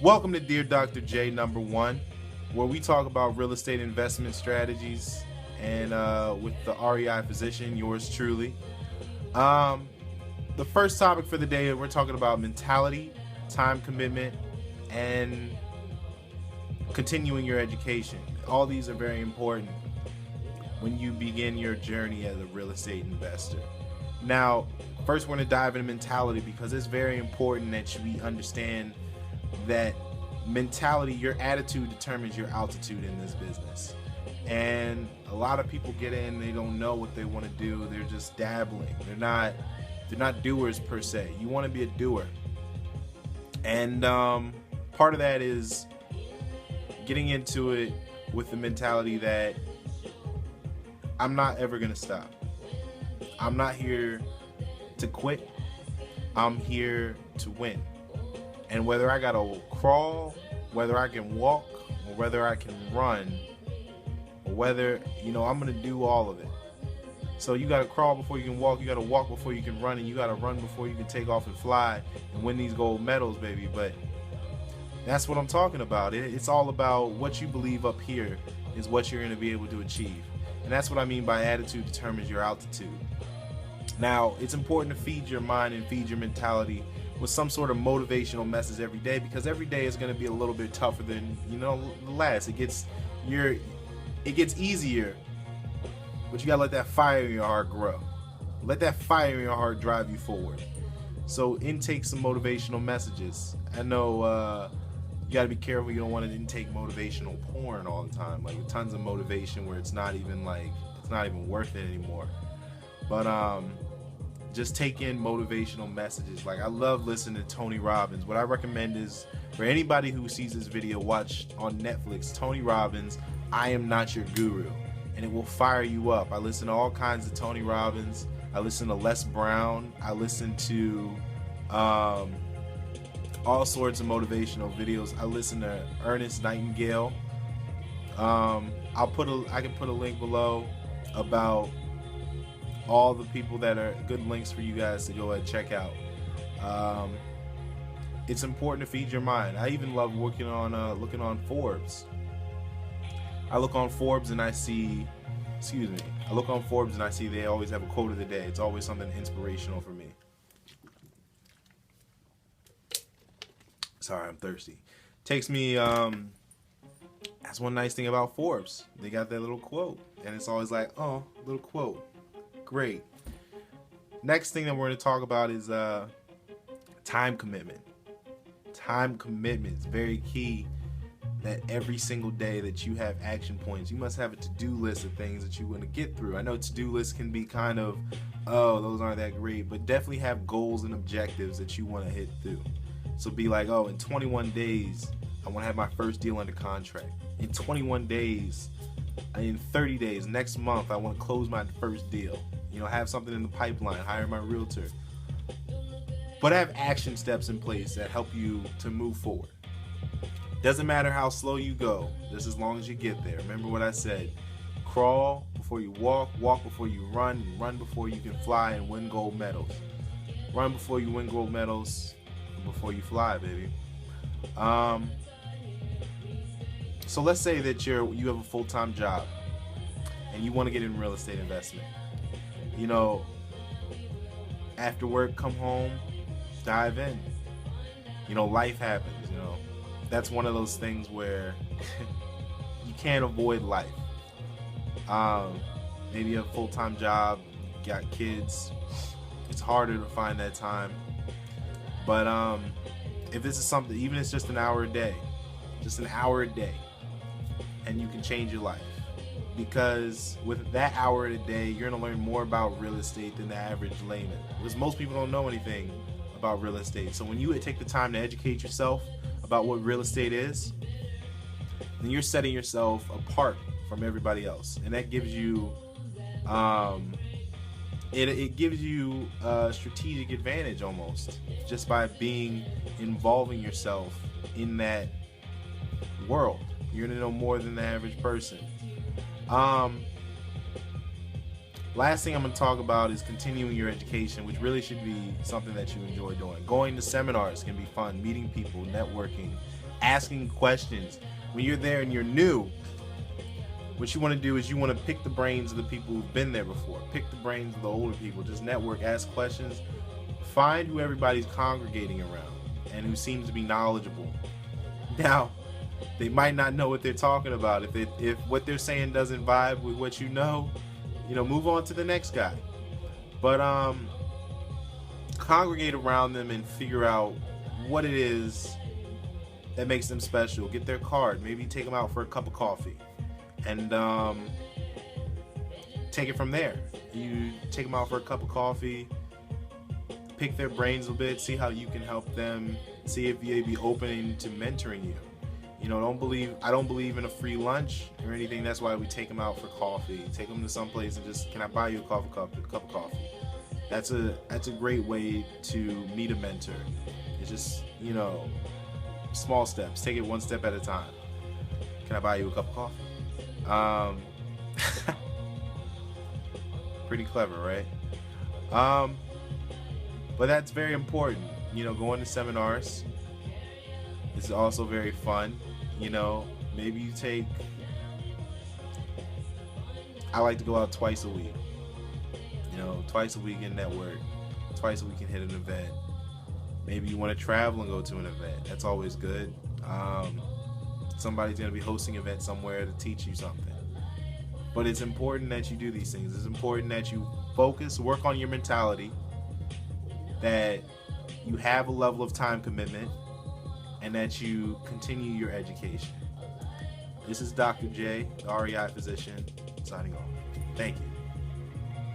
Welcome to Dear Dr. J #1, where we talk about real estate investment strategies and with the REI physician, yours truly. Um, the first topic for the day, we're talking about mentality, time commitment, and continuing your education. All these are very important when you begin your journey as a real estate investor. Now, first, we're going to dive into mentality because it's very important that we understand that mentality, your attitude determines your altitude in this business. And a lot of people get in, they don't know what they want to do. They're just dabbling. They're not doers per se. You want to be a doer. And part of that is getting into it with the mentality that I'm not ever going to stop. I'm not here to quit. I'm here to win. And whether I gotta crawl, whether I can walk, or whether I can run, or whether, I'm gonna do all of it. So you gotta crawl before you can walk, you gotta walk before you can run, and you gotta run before you can take off and fly and win these gold medals, baby. But that's what I'm talking about. It's all about what you believe up here is what you're gonna be able to achieve. And that's what I mean by attitude determines your altitude. Now, it's important to feed your mind and feed your mentality with some sort of motivational message every day, because every day is going to be a little bit tougher than the last. It gets easier, but you got to let that fire in your heart grow. Let that fire in your heart drive you forward. So intake some motivational messages. I know you got to be careful. You don't want to intake motivational porn all the time, like tons of motivation where it's not even worth it anymore. But just take in motivational messages. Like, I love listening to Tony Robbins. What I recommend is, for anybody who sees this video, watch on Netflix Tony Robbins, I Am Not Your Guru, and it will fire you up. I listen to all kinds of Tony Robbins. I listen to Les Brown. I listen to all sorts of motivational videos. I listen to Ernest Nightingale. I can put a link below about all the people that are good links for you guys to go ahead and check out. It's important to feed your mind. I even love looking on Forbes. I look on Forbes and I see they always have a quote of the day. It's always something inspirational for me. Sorry, I'm thirsty. Takes me, that's one nice thing about Forbes. They got that little quote, and it's always like, oh, little quote. Great. Next thing that we're going to talk about is time commitment. Time commitment is very key. That every single day that you have action points, you must have a to-do list of things that you want to get through. I know to-do lists can be kind of, oh, those aren't that great, but definitely have goals and objectives that you want to hit through. So be like, oh, in 21 days, I want to have my first deal under contract. In 21 days, in 30 days, next month, I want to close my first deal. Have something in the pipeline, hire my realtor. But have action steps in place that help you to move forward. Doesn't matter how slow you go, just as long as you get there. Remember what I said. Crawl before you walk, walk before you run, and run before you can fly and win gold medals. Run before you win gold medals, and before you fly, baby. So let's say that you have a full-time job and you want to get in real estate investment. After work, come home, dive in. Life happens. That's one of those things where you can't avoid life. Maybe you have a full-time job, got kids. It's harder to find that time. But if this is something, even if it's just an hour a day, and you can change your life. Because with that hour a day, you're going to learn more about real estate than the average layman. Because most people don't know anything about real estate. So when you take the time to educate yourself about what real estate is, then you're setting yourself apart from everybody else. And that gives you, it gives you a strategic advantage almost, just by involving yourself in that world. You're going to know more than the average person. Last thing I'm going to talk about is continuing your education, which really should be something that you enjoy doing. Going to seminars can be fun, meeting people, networking, asking questions. When you're there and you're new, what you want to do is you want to pick the brains of the people who've been there before. Pick the brains of the older people. Just network, ask questions. Find who everybody's congregating around and who seems to be knowledgeable. Now, they might not know what they're talking about. If what they're saying doesn't vibe with what you know, move on to the next guy. But congregate around them and figure out what it is that makes them special. Get their card. Maybe take them out for a cup of coffee. And take it from there. You take them out for a cup of coffee, pick their brains a bit, see how you can help them, see if they be open to mentoring you. I don't believe in a free lunch or anything. That's why we take them out for coffee. Take them to some place and just, can I buy you a cup of coffee? That's a great way to meet a mentor. It's just, small steps. Take it one step at a time. Can I buy you a cup of coffee? Pretty clever, right? But that's very important. Going to seminars is also very fun. Maybe you take, I like to go out twice a week. Twice a week and network. Twice a week and hit an event. Maybe you want to travel and go to an event. That's always good. Somebody's going to be hosting an event somewhere to teach you something. But it's important that you do these things. It's important that you focus, work on your mentality, that you have a level of time commitment, and that you continue your education. This is Dr. J, the REI physician, signing off. Thank you.